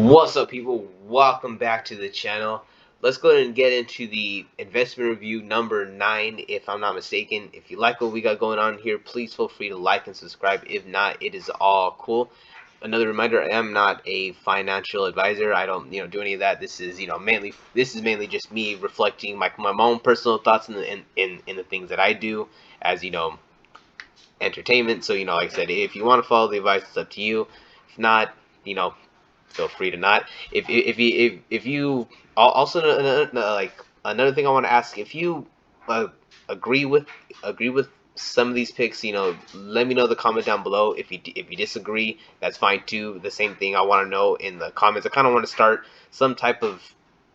What's up, people? Welcome back to the channel. Let's go ahead and get into the investment review number 9, if I'm not mistaken. If you like what we got going on here, please feel free to like and subscribe. If not, it is all cool. Another reminder, I am not a financial advisor. I don't, do any of that. This is, mainly just me reflecting my own personal thoughts in the things that I do as, entertainment. So, like I said, if you want to follow the advice, it's up to you. If not, feel free to not. If you also like another thing I want to ask, if you agree with some of these picks, let me know in the comment down below. If you disagree, that's fine too. The same thing I want to know in the comments. I kind of want to start some type of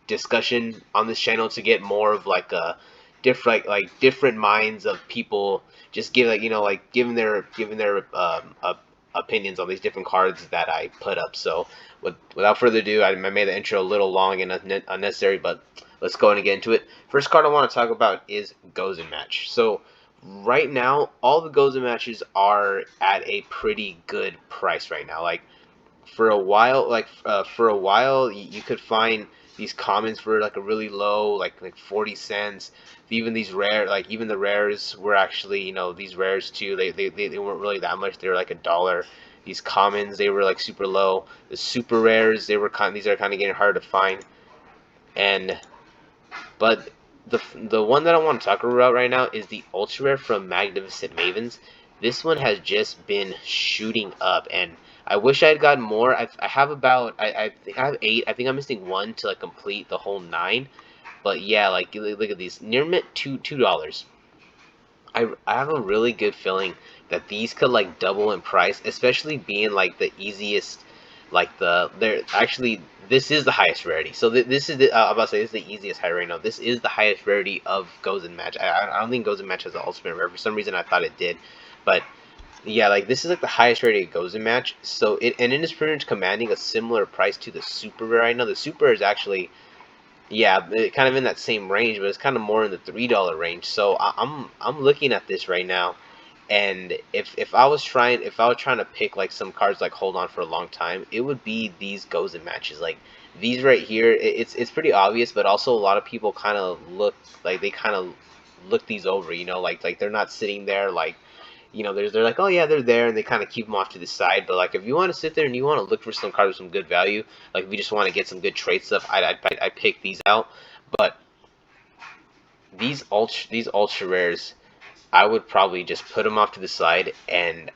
discussion on this channel to get more of like a different minds of people just giving their opinions on these different cards that I put up. So without further ado, I made the intro a little long and unnecessary, but let's go and get into it. First card I want to talk about is Gos and Match. So right now, all the Gos and Matches are at a pretty good price right now. Like for a while, you could find these commons for like a really low, like 40 cents. Even these rare, even the rares were actually, these rares too, they weren't really that much. They were like $1. These commons, they were like super low. The super rares, these are kind of getting hard to find. But the one that I want to talk about right now is the ultra rare from Magnificent Mavens. This one has just been shooting up, and I wish I had gotten more. I have about I think I have 8. I think I'm missing 1 to like complete the whole 9. But yeah, like look at these near mint $2. I have a really good feeling that these could like double in price, especially being like the easiest, they're actually, this is the highest rarity. So this is I'm about to say this is the easiest high right now. This is the highest rarity of Gos and Match. I don't think Gos and Match has an ultimate rare. For some reason I thought it did, but yeah, like this is like the highest rarity it Gos and Match. So it is pretty much commanding a similar price to the super rare. I know the super is actually, yeah, kind of in that same range, but it's kind of more in the $3 range. So I'm looking at this right now, and if I was trying to pick like some cards like hold on for a long time, it would be these Gos and Matches. Like these right here, it's pretty obvious, but also a lot of people kind of look these over. Like they're not sitting there like, they're like, oh yeah, they're there, and they kind of keep them off to the side. But like, if you want to sit there and you want to look for some cards with some good value, like if you just want to get some good trade stuff, I'd pick these out. But these ultra rares, I would probably just put them off to the side, and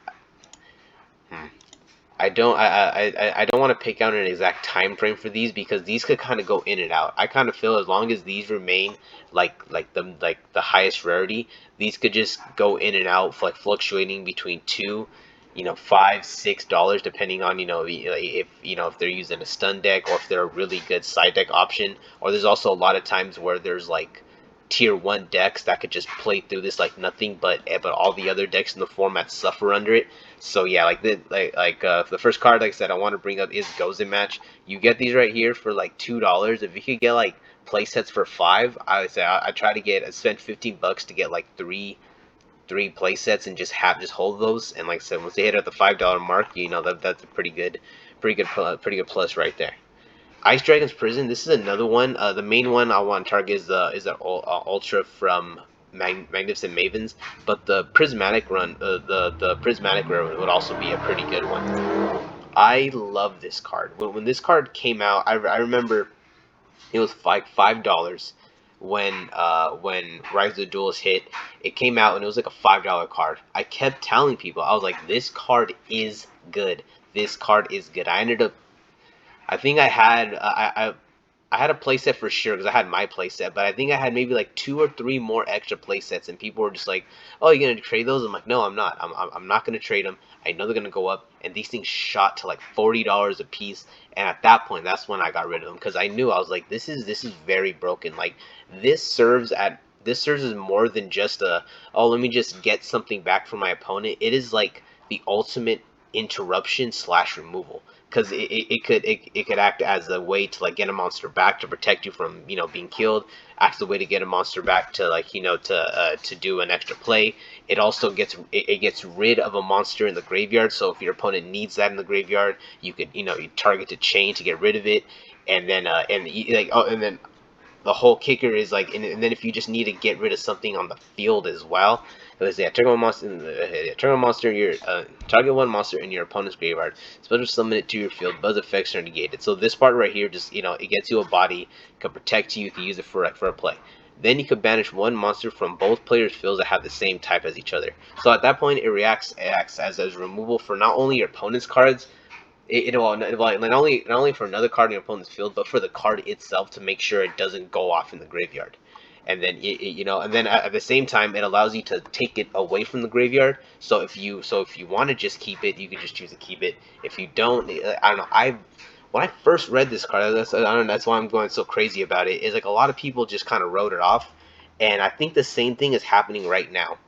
I don't want to pick out an exact time frame for these, because these could kind of go in and out. I kind of feel as long as these remain the highest rarity, these could just go in and out, like fluctuating between $2, $5, $6, depending on if they're using a stun deck, or if they're a really good side deck option. Or there's also a lot of times where there's like tier 1 decks that could just play through this like nothing, but all the other decks in the format suffer under it. So yeah, the first card, like I said, I want to bring up is Gos and Match. You get these right here for like $2. If you could get like play sets for 5, I would say I try to spend $15 to get like three play sets, and just hold those. And like I said, once they hit at the $5 mark, that's a pretty good plus right there. Ice Dragon's Prison. This is another one. The main one I want to target is the Ultra from Magnificent Mavens, but the Prismatic run, the Prismatic run would also be a pretty good one. I love this card. When this card came out, I remember it was like $5 when Rise of the Duelist hit. It came out and it was like a $5 card. I kept telling people, I was like, this card is good. This card is good. I think I had I had a playset for sure, because I had my playset, but I think I had maybe like 2 or 3 more extra playsets, and people were just like, "Oh, you're gonna trade those?" I'm like, "No, I'm not. I'm not gonna trade them. I know they're gonna go up." And these things shot to like $40 a piece, and at that point, that's when I got rid of them, because I knew, I was like, this is very broken. Like this serves as more than just let me just get something back from my opponent. It is like the ultimate interruption / removal. because it could act as a way to like get a monster back to protect you from being killed. Acts as a way to get a monster back to like to do an extra play. It also it gets rid of a monster in the graveyard. So if your opponent needs that in the graveyard, you could you target the chain to get rid of it, and then and then the whole kicker is like, and then if you just need to get rid of something on the field as well, let's say target one monster, your target one monster in your opponent's graveyard, special summon it to your field, buzz effects are negated. So this part right here just it gets you a body, can protect you, you can use it for a play. Then you could banish one monster from both players' fields that have the same type as each other. So at that point, it acts as removal for not only your opponent's cards, well, not only for another card in your opponent's field, but for the card itself to make sure it doesn't go off in the graveyard. And then and then at the same time, it allows you to take it away from the graveyard. So if you want to just keep it, you can just choose to keep it. If you don't, I don't know. When I first read this card, I don't know, that's why I'm going so crazy about it. Is like a lot of people just kind of wrote it off, and I think the same thing is happening right now.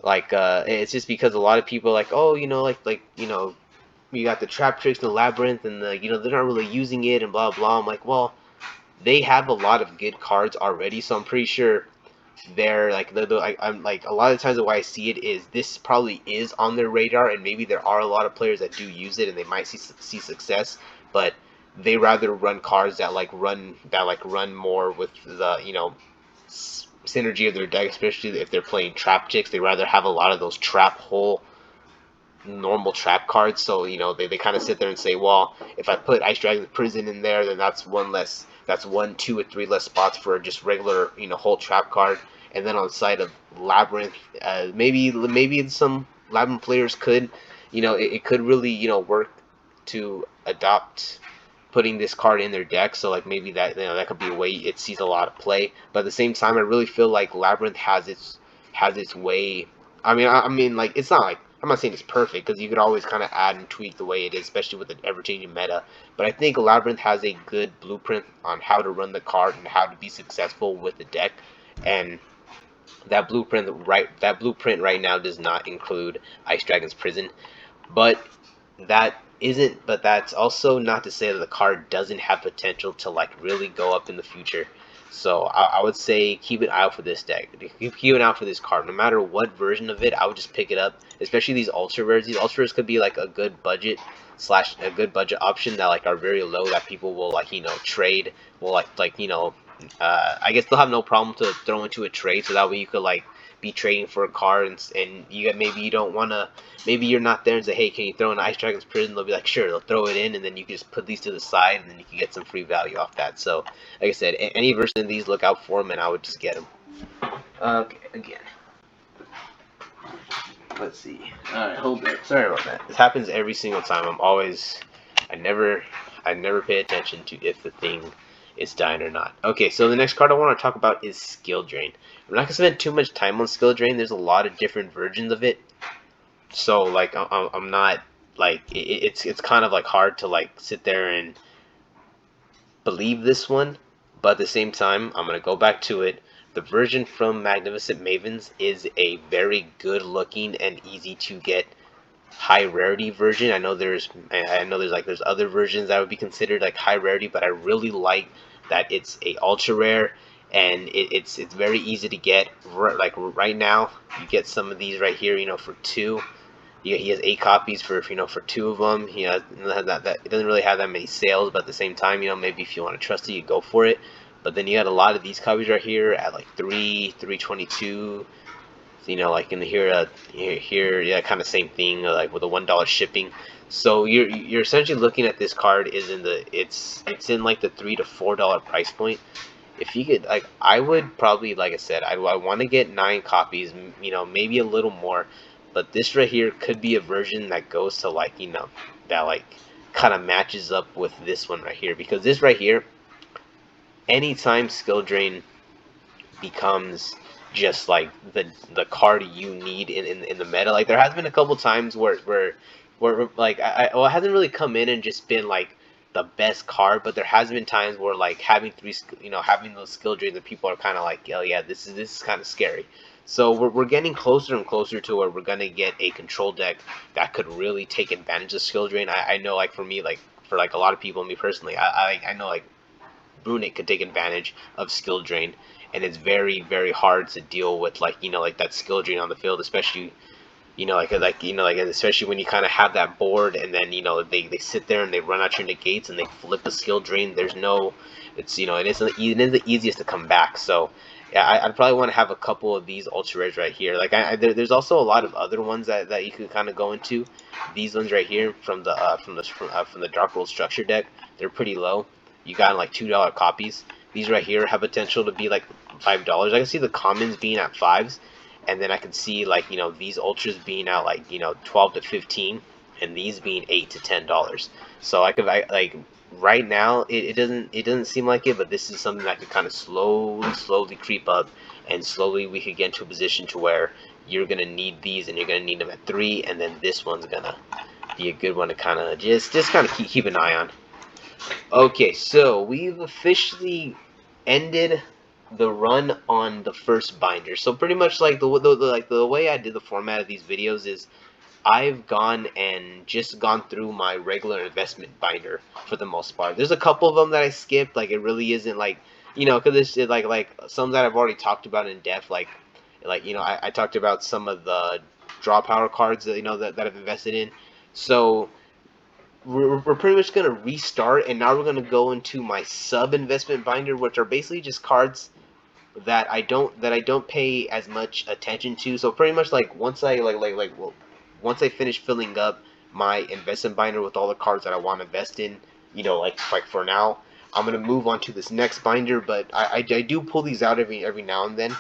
Like it's just because a lot of people are like, oh, you got the trap tricks and the labyrinth and they're not really using it and blah blah. I'm like, well, they have a lot of good cards already, so I'm pretty sure they're like I'm like, a lot of times the way I see it is this probably is on their radar, and maybe there are a lot of players that do use it and they might see success, but they rather run cards that run more with the synergy of their deck, especially if they're playing trap chicks. They rather have a lot of those trap hole normal trap cards. So they kind of sit there and say, well, if I put Ice Dragon's Prison in there, then that's one, two, or three less spots for just regular whole trap card. And then on the side of Labyrinth, maybe some Labyrinth players could it could really work to adopt putting this card in their deck. So like maybe that could be a way it sees a lot of play. But at the same time, I really feel like Labyrinth has its way. I mean, like, it's not like, I'm not saying it's perfect, because you could always kind of add and tweak the way it is, especially with the ever-changing meta. But I think Labyrinth has a good blueprint on how to run the card and how to be successful with the deck. And that blueprint right now does not include Ice Dragon's Prison. But that's also not to say that the card doesn't have potential to like really go up in the future. So I would say keep an eye out for this deck. Keep an eye out for this card. No matter what version of it, I would just pick it up. Especially these ultra rares. These ultra rares could be like a good budget option that like are very low, that people will trade. Will I guess they'll have no problem to throw into a trade, so that way you could like be trading for a card, and maybe you don't want to, maybe you're not there and say, hey, can you throw in Ice Dragon's Prison? They'll be like, sure. They'll throw it in, and then you can just put these to the side, and then you can get some free value off that. So like I said, any version of these, look out for them, and I would just get them. Okay, again, let's see. Alright, hold it. Sorry about that. This happens every single time. I never pay attention to if the thing is dying or not. Okay, so the next card I want to talk about is Skill Drain. I'm not gonna spend too much time on Skill Drain. There's a lot of different versions of it, so like I'm not like it's kind of like hard to like sit there and believe this one, but at the same time, I'm gonna go back to it. The version from Magnificent Mavens is a very good looking and easy to get high rarity version. I know there's other versions that would be considered like high rarity, but I really like that it's a ultra rare, and it's very easy to get. Like right now, you get some of these right here, for 2. He has 8 copies for 2 of them. He has it doesn't really have that many sales, but at the same time, maybe if you want to trust it, you go for it. But then you got a lot of these copies right here at like 322. So, like in here, yeah, kind of same thing, like with a $1 shipping. So you're essentially looking at this card is in it's in like the $3 to $4 price point. If you could, like, I would probably, like I said, I want to get 9 copies, maybe a little more. But this right here could be a version that goes to like, that like kind of matches up with this one right here, because this right here, anytime Skill Drain becomes just like the card you need in the meta. Like there has been a couple times where like well, it hasn't really come in and just been like the best card, but there has been times where like having having those skill drains, that people are kind of like, oh yeah, this is kind of scary. So we're getting closer and closer to where we're gonna get a control deck that could really take advantage of skill drain. I know, like, for me, like, for like a lot of people, me personally, I know, like, Brunic could take advantage of skill drain, and it's very, very hard to deal with, like, like that skill drain on the field, especially, especially when you kind of have that board, and then, they sit there and they run out your negates and they flip a skill drain. There's no, it's, it isn't the easiest to come back. So yeah, I'd probably want to have a couple of these ultra rares right here. Like, there's also a lot of other ones that you could kind of go into. These ones right here from the Dark World structure deck, they're pretty low. You got like $2 copies. These right here have potential to be like $5. I can see the commons being at fives, and then I can see, like, these ultras being out like 12 to 15, and these being $8 to $10. So like, right now it doesn't seem like it, but this is something that could kind of slowly creep up, and slowly we could get into a position to where you're gonna need these, and you're gonna need them at 3, and then this one's gonna be a good one to kind of just kind of keep an eye on. Okay, so we've officially ended the run on the first binder. So pretty much, like, the way I did the format of these videos is I've gone through my regular investment binder for the most part. There's a couple of them that I skipped. Like, it really isn't, like, because it's like some that I've already talked about in depth. I talked about some of the draw power cards that that I've invested in. So we're pretty much going to restart, and now we're going to go into my sub investment binder, which are basically just cards that I don't pay as much attention to. So pretty much, like, once I finish filling up my investment binder with all the cards that I want to invest in, like for now, I'm gonna move on to this next binder. But I do pull these out every now and then.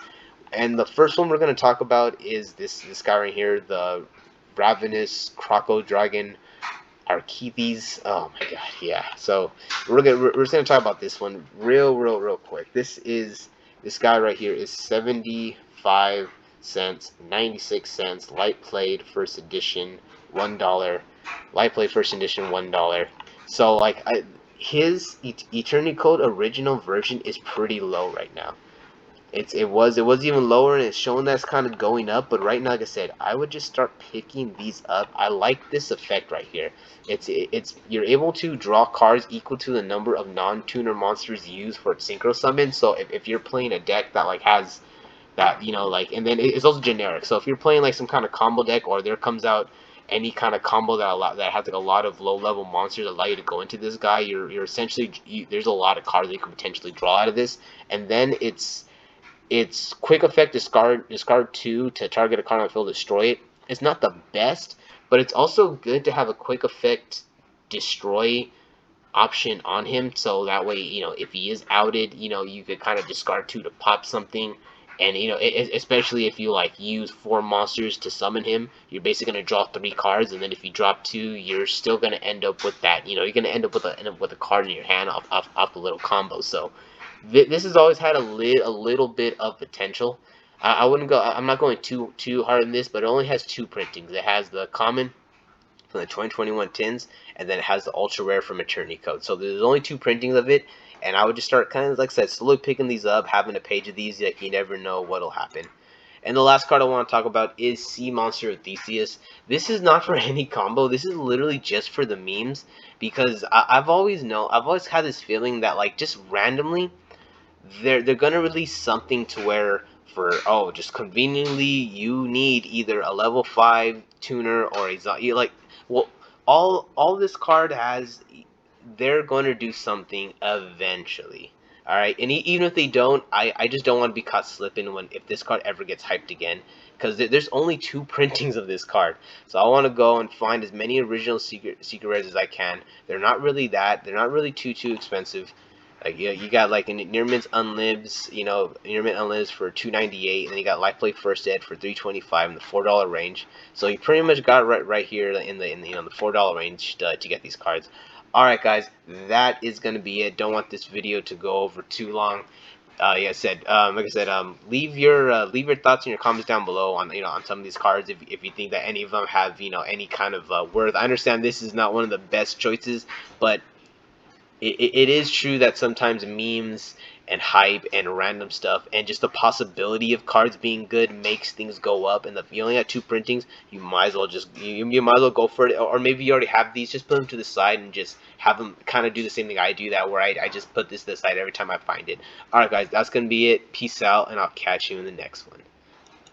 And the first one we're gonna talk about is this guy right here, the Ravenous Croco Dragon Archithes. Oh my god, yeah. So we're just gonna talk about this one real quick. This guy right here is 75 cents, 96 cents. Light played first edition, $1. Light played first edition, $1. So, like, his Eternity Code original version is pretty low right now. It was even lower, and it's showing that it's kind of going up. But right now, like I said, I would just start picking these up. I like this effect right here. It's you're able to draw cards equal to the number of non-tuner monsters used for synchro summon. So if you're playing a deck that, like, has that, like, and then it's also generic. So if you're playing like some kind of combo deck, or there comes out any kind of combo that has like a lot of low level monsters that allow you to go into this guy, you're essentially, there's a lot of cards that you could potentially draw out of this. And then it's quick effect, discard 2 to target a card on the field, destroy it. It's not the best, but it's also good to have a quick effect destroy option on him, so that way, if he is outed, you could kind of discard 2 to pop something. And, especially if you, like, use 4 monsters to summon him, you're basically going to draw 3 cards, and then if you drop 2, you're still going to end up with that, you're going to end up with a card in your hand off the little combo. So this has always had a little bit of potential. I wouldn't go. I'm not going too hard on this, but it only has 2 printings. It has the common from the 2021 tins, and then it has the ultra rare from Eternity Code. So there's only 2 printings of it, and I would just start kind of, like I said, slowly picking these up, having a page of these. Like, you never know what'll happen. And the last card I want to talk about is Sea Monster of Theseus. This is not for any combo. This is literally just for the memes, because I've always had this feeling that, like, just randomly they're gonna release something to where, for, just conveniently, you need either a level 5 tuner or a, like, well, all this card has, they're going to do something eventually. All right, and even if they don't, I just don't want to be caught slipping if this card ever gets hyped again, because there's only 2 printings of this card. So I want to go and find as many original secret rares as I can. They're not really too expensive. Like, you got, like, Near Mint Unlibs, Near Mint Unlibs for $2.98, and then you got Life Play First Ed for $3.25 in the $4 range. So you pretty much got right here in the the $4 range to get these cards. All right, guys, that is gonna be it. Don't want this video to go over too long. Like I said, leave your thoughts and your comments down below on on some of these cards, if you think that any of them have any kind of worth. I understand this is not one of the best choices, but it is true that sometimes memes and hype and random stuff, and just the possibility of cards being good makes things go up. And if you only got 2 printings, you might as well you might as well go for it. Or maybe you already have these, just put them to the side and just have them kind of do the same thing I do, that where I just put this to the side every time I find it. Alright guys, that's gonna be it. Peace out, and I'll catch you in the next one.